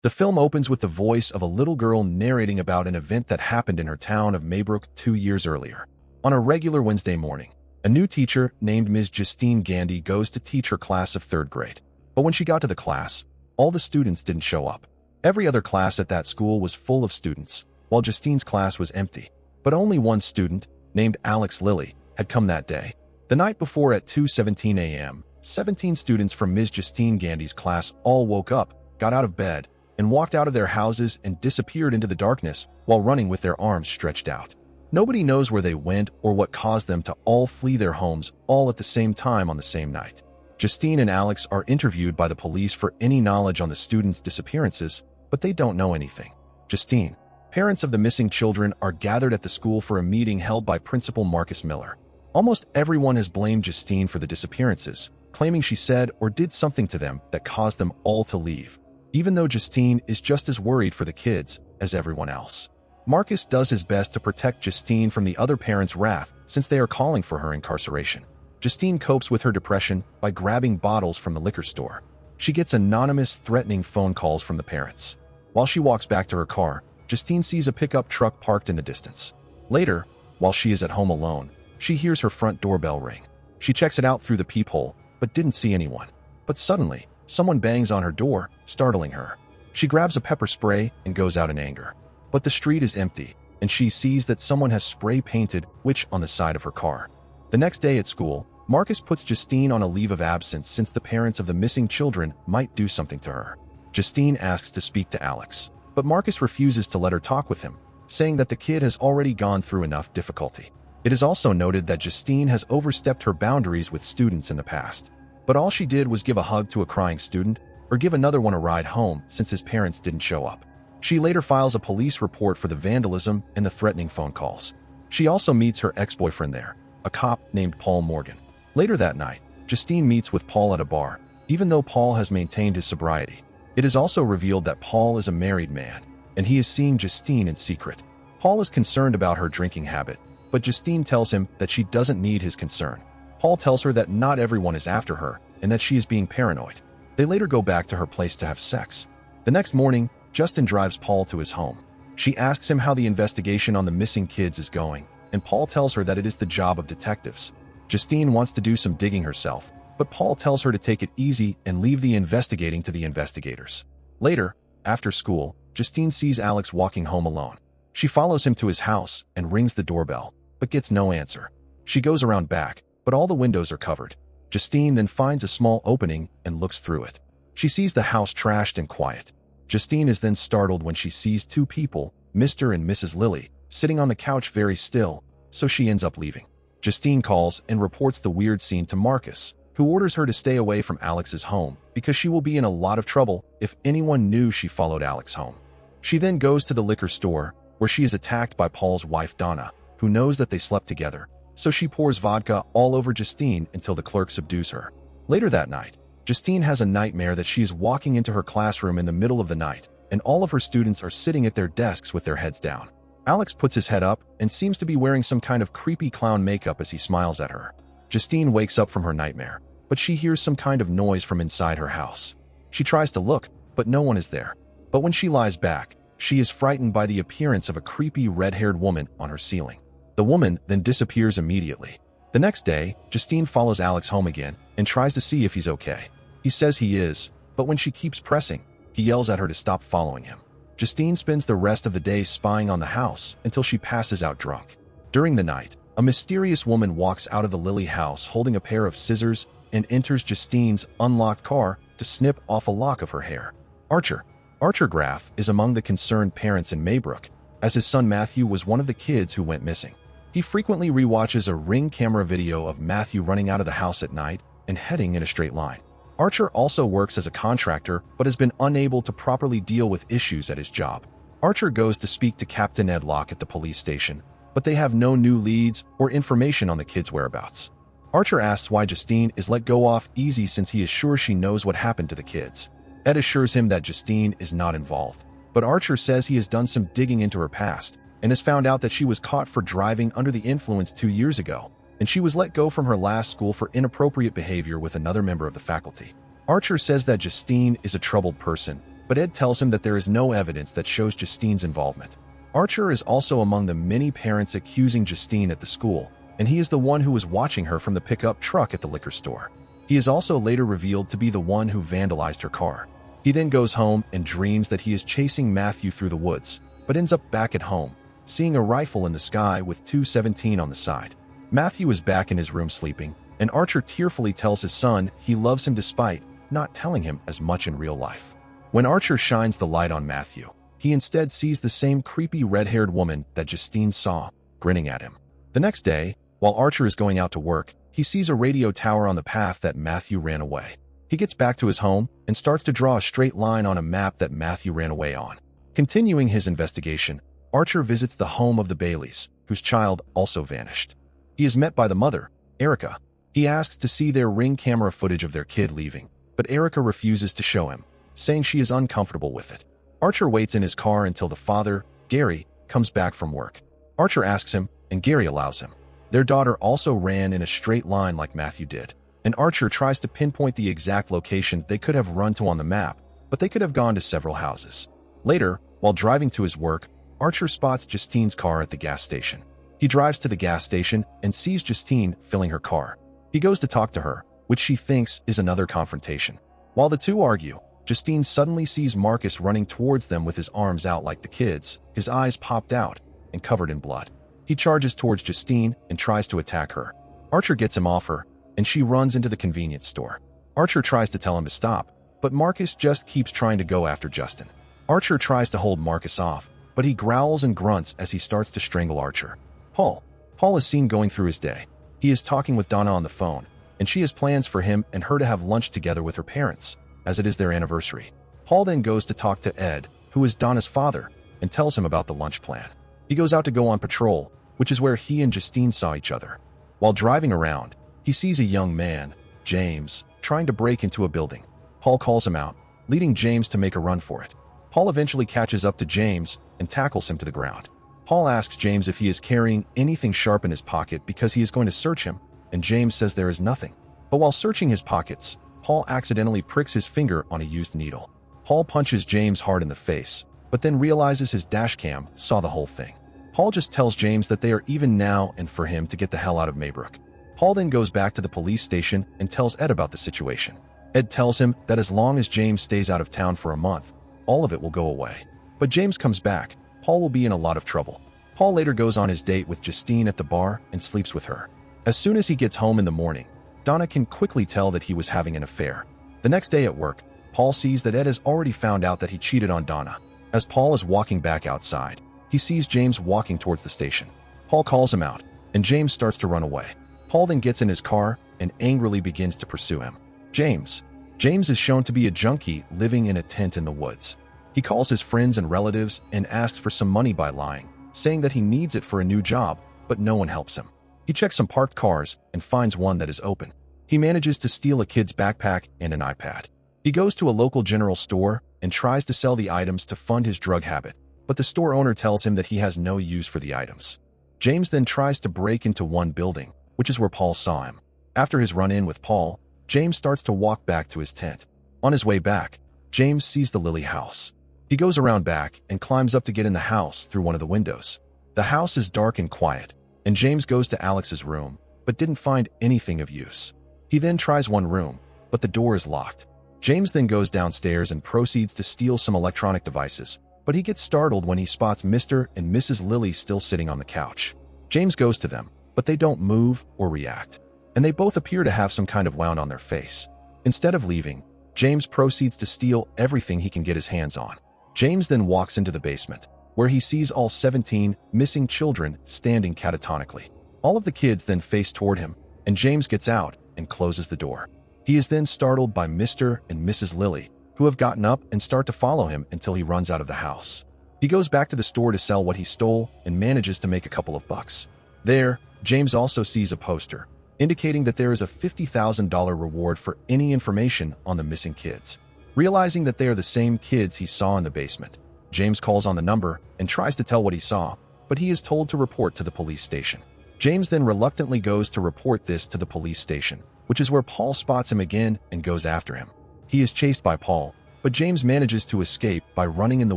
The film opens with the voice of a little girl narrating about an event that happened in her town of Maybrook 2 years earlier. On a regular Wednesday morning, a new teacher named Ms. Justine Gandy goes to teach her class of 3rd grade. But when she got to the class, all the students didn't show up. Every other class at that school was full of students, while Justine's class was empty. But only one student, named Alex Lilly, had come that day. The night before at 2:17 a.m., 17 students from Ms. Justine Gandy's class all woke up, got out of bed, and walked out of their houses and disappeared into the darkness while running with their arms stretched out. Nobody knows where they went or what caused them to all flee their homes all at the same time on the same night. Justine and Alex are interviewed by the police for any knowledge on the students' disappearances, but they don't know anything. Justine, parents of the missing children are gathered at the school for a meeting held by Principal Marcus Miller. Almost everyone has blamed Justine for the disappearances, claiming she said or did something to them that caused them all to leave, even though Justine is just as worried for the kids as everyone else. Marcus does his best to protect Justine from the other parents' wrath since they are calling for her incarceration. Justine copes with her depression by grabbing bottles from the liquor store. She gets anonymous, threatening phone calls from the parents. While she walks back to her car, Justine sees a pickup truck parked in the distance. Later, while she is at home alone, she hears her front doorbell ring. She checks it out through the peephole, but didn't see anyone. But suddenly, someone bangs on her door, startling her. She grabs a pepper spray and goes out in anger. But the street is empty, and she sees that someone has spray-painted "Witch" on the side of her car. The next day at school, Marcus puts Justine on a leave of absence since the parents of the missing children might do something to her. Justine asks to speak to Alex, but Marcus refuses to let her talk with him, saying that the kid has already gone through enough difficulty. It is also noted that Justine has overstepped her boundaries with students in the past, but all she did was give a hug to a crying student or give another one a ride home since his parents didn't show up. She later files a police report for the vandalism and the threatening phone calls. She also meets her ex-boyfriend there, a cop named Paul Morgan. Later that night, Justine meets with Paul at a bar, even though Paul has maintained his sobriety. It is also revealed that Paul is a married man, and he is seeing Justine in secret. Paul is concerned about her drinking habit, but Justine tells him that she doesn't need his concern. Paul tells her that not everyone is after her and that she is being paranoid. They later go back to her place to have sex. The next morning, Justin drives Paul to his home. She asks him how the investigation on the missing kids is going, and Paul tells her that it is the job of detectives. Justine wants to do some digging herself, but Paul tells her to take it easy and leave the investigating to the investigators. Later, after school, Justine sees Alex walking home alone. She follows him to his house and rings the doorbell, but gets no answer. She goes around back, but all the windows are covered. Justine then finds a small opening and looks through it. She sees the house trashed and quiet. Justine is then startled when she sees two people, Mr. and Mrs. Lilly, sitting on the couch very still, so she ends up leaving. Justine calls and reports the weird scene to Marcus, who orders her to stay away from Alex's home because she will be in a lot of trouble if anyone knew she followed Alex home. She then goes to the liquor store, where she is attacked by Paul's wife Donna, who knows that they slept together, so she pours vodka all over Justine until the clerk subdues her. Later that night, Justine has a nightmare that she is walking into her classroom in the middle of the night, and all of her students are sitting at their desks with their heads down. Alex puts his head up and seems to be wearing some kind of creepy clown makeup as he smiles at her. Justine wakes up from her nightmare, but she hears some kind of noise from inside her house. She tries to look, but no one is there. But when she lies back, she is frightened by the appearance of a creepy red-haired woman on her ceiling. The woman then disappears immediately. The next day, Justine follows Alex home again and tries to see if he's okay. He says he is, but when she keeps pressing, he yells at her to stop following him. Justine spends the rest of the day spying on the house until she passes out drunk. During the night, a mysterious woman walks out of the Lilly house holding a pair of scissors and enters Justine's unlocked car to snip off a lock of her hair. Archer Graff is among the concerned parents in Maybrook, as his son Matthew was one of the kids who went missing. He frequently rewatches a Ring camera video of Matthew running out of the house at night and heading in a straight line. Archer also works as a contractor but has been unable to properly deal with issues at his job. Archer goes to speak to Captain Ed Locke at the police station, but they have no new leads or information on the kids' whereabouts. Archer asks why Justine is let go off easy since he is sure she knows what happened to the kids. Ed assures him that Justine is not involved, but Archer says he has done some digging into her past and has found out that she was caught for driving under the influence 2 years ago, and she was let go from her last school for inappropriate behavior with another member of the faculty. Archer says that Justine is a troubled person, but Ed tells him that there is no evidence that shows Justine's involvement. Archer is also among the many parents accusing Justine at the school, and he is the one who was watching her from the pickup truck at the liquor store. He is also later revealed to be the one who vandalized her car. He then goes home and dreams that he is chasing Matthew through the woods, but ends up back at home, seeing a rifle in the sky with 217 on the side. Matthew is back in his room sleeping, and Archer tearfully tells his son he loves him despite not telling him as much in real life. When Archer shines the light on Matthew, he instead sees the same creepy red-haired woman that Justine saw, grinning at him. The next day, while Archer is going out to work, he sees a radio tower on the path that Matthew ran away. He gets back to his home and starts to draw a straight line on a map that Matthew ran away on. Continuing his investigation, Archer visits the home of the Baileys, whose child also vanished. He is met by the mother, Erica. He asks to see their ring camera footage of their kid leaving, but Erica refuses to show him, saying she is uncomfortable with it. Archer waits in his car until the father, Gary, comes back from work. Archer asks him, and Gary allows him. Their daughter also ran in a straight line like Matthew did, and Archer tries to pinpoint the exact location they could have run to on the map, but they could have gone to several houses. Later, while driving to his work, Archer spots Justine's car at the gas station. He drives to the gas station and sees Justine filling her car. He goes to talk to her, which she thinks is another confrontation. While the two argue, Justine suddenly sees Marcus running towards them with his arms out like the kids, his eyes popped out and covered in blood. He charges towards Justine and tries to attack her. Archer gets him off her, and she runs into the convenience store. Archer tries to tell him to stop, but Marcus just keeps trying to go after Justin. Archer tries to hold Marcus off, but he growls and grunts as he starts to strangle Archer. Paul is seen going through his day. He is talking with Donna on the phone, and she has plans for him and her to have lunch together with her parents, as it is their anniversary. Paul then goes to talk to Ed, who is Donna's father, and tells him about the lunch plan. He goes out to go on patrol, which is where he and Justine saw each other. While driving around, he sees a young man, James, trying to break into a building. Paul calls him out, leading James to make a run for it. Paul eventually catches up to James and tackles him to the ground. Paul asks James if he is carrying anything sharp in his pocket because he is going to search him, and James says there is nothing. But while searching his pockets, Paul accidentally pricks his finger on a used needle. Paul punches James hard in the face, but then realizes his dashcam saw the whole thing. Paul just tells James that they are even now and for him to get the hell out of Maybrook. Paul then goes back to the police station and tells Ed about the situation. Ed tells him that as long as James stays out of town for a month, all of it will go away. But James comes back, Paul will be in a lot of trouble. Paul later goes on his date with Justine at the bar and sleeps with her. As soon as he gets home in the morning, Donna can quickly tell that he was having an affair. The next day at work, Paul sees that Ed has already found out that he cheated on Donna. As Paul is walking back outside, he sees James walking towards the station. Paul calls him out, and James starts to run away. Paul then gets in his car and angrily begins to pursue him. James is shown to be a junkie living in a tent in the woods. He calls his friends and relatives and asks for some money by lying, saying that he needs it for a new job, but no one helps him. He checks some parked cars and finds one that is open. He manages to steal a kid's backpack and an iPad. He goes to a local general store and tries to sell the items to fund his drug habit, but the store owner tells him that he has no use for the items. James then tries to break into one building, which is where Paul saw him. After his run-in with Paul, James starts to walk back to his tent. On his way back, James sees the Lily house. He goes around back and climbs up to get in the house through one of the windows. The house is dark and quiet, and James goes to Alex's room, but didn't find anything of use. He then tries one room, but the door is locked. James then goes downstairs and proceeds to steal some electronic devices, but he gets startled when he spots Mr. and Mrs. Lily still sitting on the couch. James goes to them, but they don't move or react, and they both appear to have some kind of wound on their face. Instead of leaving, James proceeds to steal everything he can get his hands on. James then walks into the basement, where he sees all 17 missing children standing catatonically. All of the kids then face toward him, and James gets out and closes the door. He is then startled by Mr. and Mrs. Lily, who have gotten up and start to follow him until he runs out of the house. He goes back to the store to sell what he stole and manages to make a couple of bucks. There, James also sees a poster, indicating that there is a $50,000 reward for any information on the missing kids. Realizing that they are the same kids he saw in the basement, James calls on the number and tries to tell what he saw, but he is told to report to the police station. James then reluctantly goes to report this to the police station, which is where Paul spots him again and goes after him. He is chased by Paul, but James manages to escape by running in the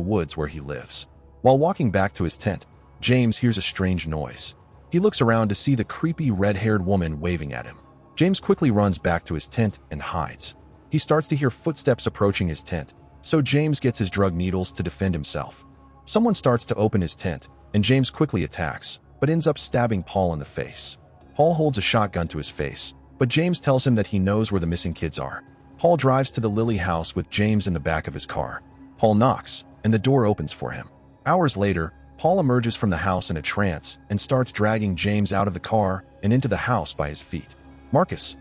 woods where he lives. While walking back to his tent, James hears a strange noise. He looks around to see the creepy red-haired woman waving at him. James quickly runs back to his tent and hides. He starts to hear footsteps approaching his tent, so James gets his drug needles to defend himself. Someone starts to open his tent, and James quickly attacks, but ends up stabbing Paul in the face. Paul holds a shotgun to his face, but James tells him that he knows where the missing kids are. Paul drives to the Lily house with James in the back of his car. Paul knocks, and the door opens for him. Hours later, Paul emerges from the house in a trance and starts dragging James out of the car and into the house by his feet. Marcus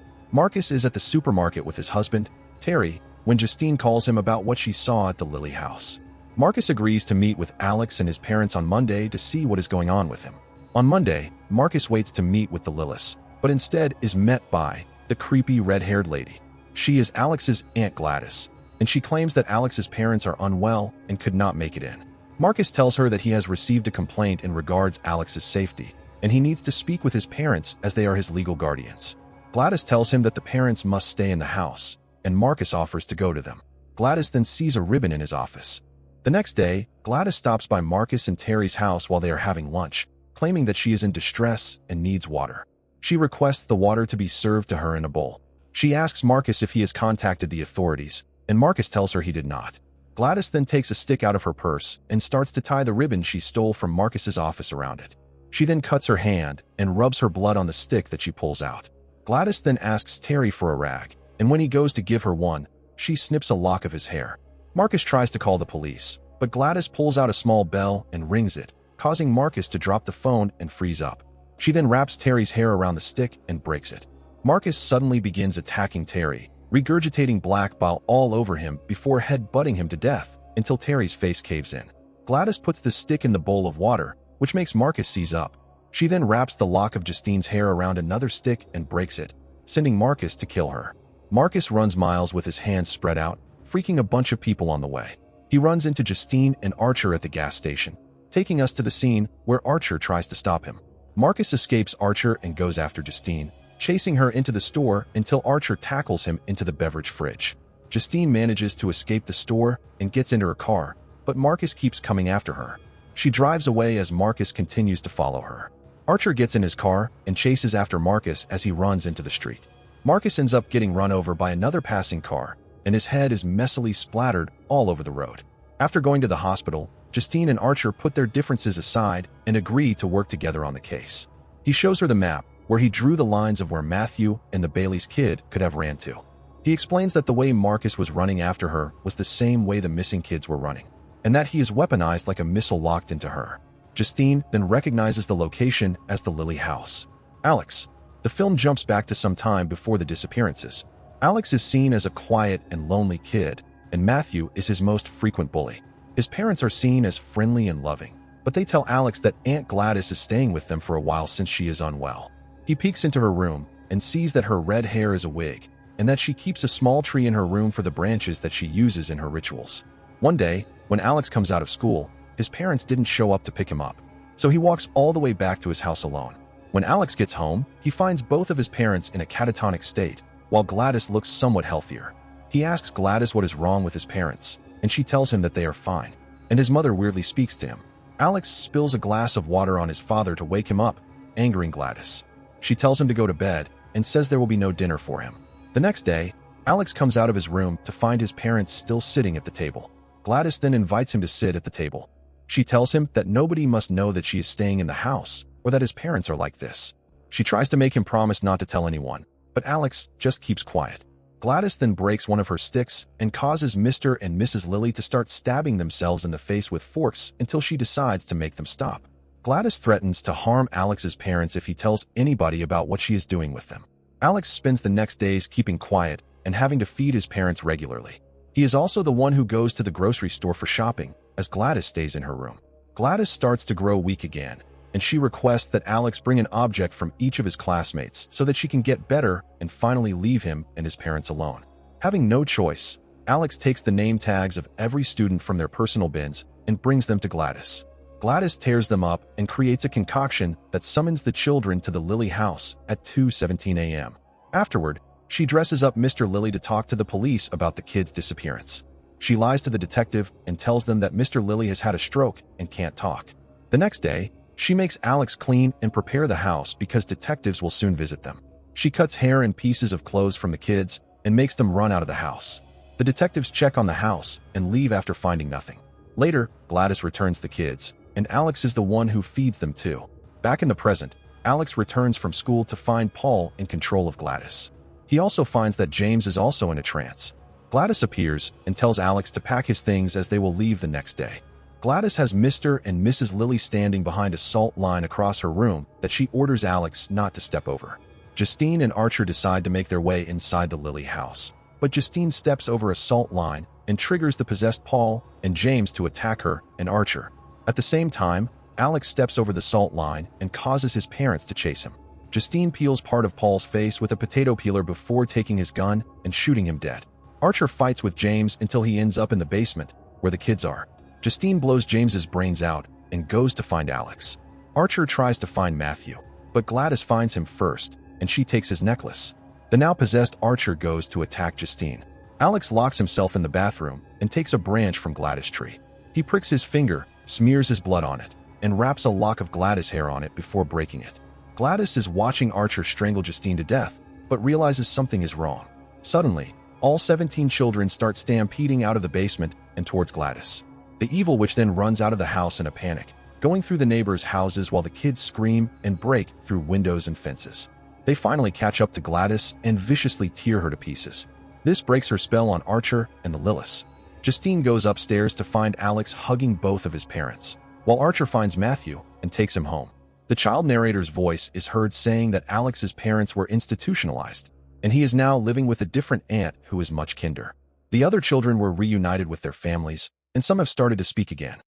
is at the supermarket with his husband, Terry, when Justine calls him about what she saw at the Lily house. Marcus agrees to meet with Alex and his parents on Monday to see what is going on with him. On Monday, Marcus waits to meet with the Lillis, but instead is met by the creepy red-haired lady. She is Alex's Aunt Gladys, and she claims that Alex's parents are unwell and could not make it in. Marcus tells her that he has received a complaint in regards Alex's safety, and he needs to speak with his parents as they are his legal guardians. Gladys tells him that the parents must stay in the house, and Marcus offers to go to them. Gladys then sees a ribbon in his office. The next day, Gladys stops by Marcus and Terry's house while they are having lunch, claiming that she is in distress and needs water. She requests the water to be served to her in a bowl. She asks Marcus if he has contacted the authorities, and Marcus tells her he did not. Gladys then takes a stick out of her purse and starts to tie the ribbon she stole from Marcus's office around it. She then cuts her hand and rubs her blood on the stick that she pulls out. Gladys then asks Terry for a rag, and when he goes to give her one, she snips a lock of his hair. Marcus tries to call the police, but Gladys pulls out a small bell and rings it, causing Marcus to drop the phone and freeze up. She then wraps Terry's hair around the stick and breaks it. Marcus suddenly begins attacking Terry, regurgitating black bile all over him before head-butting him to death until Terry's face caves in. Gladys puts the stick in the bowl of water, which makes Marcus seize up. She then wraps the lock of Justine's hair around another stick and breaks it, sending Marcus to kill her. Marcus runs miles with his hands spread out, freaking a bunch of people on the way. He runs into Justine and Archer at the gas station, taking us to the scene where Archer tries to stop him. Marcus escapes Archer and goes after Justine, chasing her into the store until Archer tackles him into the beverage fridge. Justine manages to escape the store and gets into her car, but Marcus keeps coming after her. She drives away as Marcus continues to follow her. Archer gets in his car and chases after Marcus as he runs into the street. Marcus ends up getting run over by another passing car, and his head is messily splattered all over the road. After going to the hospital, Justine and Archer put their differences aside and agree to work together on the case. He shows her the map, where he drew the lines of where Matthew and the Bailey's kid could have ran to. He explains that the way Marcus was running after her was the same way the missing kids were running, and that he is weaponized like a missile locked into her. Justine then recognizes the location as the Lily house. Alex. The film jumps back to some time before the disappearances. Alex is seen as a quiet and lonely kid, and Matthew is his most frequent bully. His parents are seen as friendly and loving, but they tell Alex that Aunt Gladys is staying with them for a while since she is unwell. He peeks into her room and sees that her red hair is a wig, and that she keeps a small tree in her room for the branches that she uses in her rituals. One day, when Alex comes out of school, his parents didn't show up to pick him up, so he walks all the way back to his house alone. When Alex gets home, he finds both of his parents in a catatonic state, while Gladys looks somewhat healthier. He asks Gladys what is wrong with his parents, and she tells him that they are fine, and his mother weirdly speaks to him. Alex spills a glass of water on his father to wake him up, angering Gladys. She tells him to go to bed and says there will be no dinner for him. The next day, Alex comes out of his room to find his parents still sitting at the table. Gladys then invites him to sit at the table. She tells him that nobody must know that she is staying in the house or that his parents are like this. She tries to make him promise not to tell anyone, but Alex just keeps quiet. Gladys then breaks one of her sticks and causes Mr. and Mrs. Lily to start stabbing themselves in the face with forks until she decides to make them stop. Gladys threatens to harm Alex's parents if he tells anybody about what she is doing with them. Alex spends the next days keeping quiet and having to feed his parents regularly. He is also the one who goes to the grocery store for shopping, as Gladys stays in her room. Gladys starts to grow weak again, and she requests that Alex bring an object from each of his classmates so that she can get better and finally leave him and his parents alone. Having no choice, Alex takes the name tags of every student from their personal bins and brings them to Gladys. Gladys tears them up and creates a concoction that summons the children to the Lily house at 2:17 a.m. Afterward, she dresses up Mr. Lily to talk to the police about the kids' disappearance. She lies to the detective and tells them that Mr. Lilly has had a stroke and can't talk. The next day, she makes Alex clean and prepare the house because detectives will soon visit them. She cuts hair and pieces of clothes from the kids and makes them run out of the house. The detectives check on the house and leave after finding nothing. Later, Gladys returns the kids, and Alex is the one who feeds them too. Back in the present, Alex returns from school to find Paul in control of Gladys. He also finds that James is also in a trance. Gladys appears and tells Alex to pack his things as they will leave the next day. Gladys has Mr. and Mrs. Lilly standing behind a salt line across her room that she orders Alex not to step over. Justine and Archer decide to make their way inside the Lilly house, but Justine steps over a salt line and triggers the possessed Paul and James to attack her and Archer. At the same time, Alex steps over the salt line and causes his parents to chase him. Justine peels part of Paul's face with a potato peeler before taking his gun and shooting him dead. Archer fights with James until he ends up in the basement, where the kids are. Justine blows James's brains out and goes to find Alex. Archer tries to find Matthew, but Gladys finds him first, and she takes his necklace. The now possessed Archer goes to attack Justine. Alex locks himself in the bathroom and takes a branch from Gladys' tree. He pricks his finger, smears his blood on it, and wraps a lock of Gladys' hair on it before breaking it. Gladys is watching Archer strangle Justine to death, but realizes something is wrong. Suddenly, all 17 children start stampeding out of the basement and towards Gladys. The evil witch then runs out of the house in a panic, going through the neighbors' houses while the kids scream and break through windows and fences. They finally catch up to Gladys and viciously tear her to pieces. This breaks her spell on Archer and the Lillis. Justine goes upstairs to find Alex hugging both of his parents, while Archer finds Matthew and takes him home. The child narrator's voice is heard saying that Alex's parents were institutionalized, and he is now living with a different aunt who is much kinder. The other children were reunited with their families, and some have started to speak again.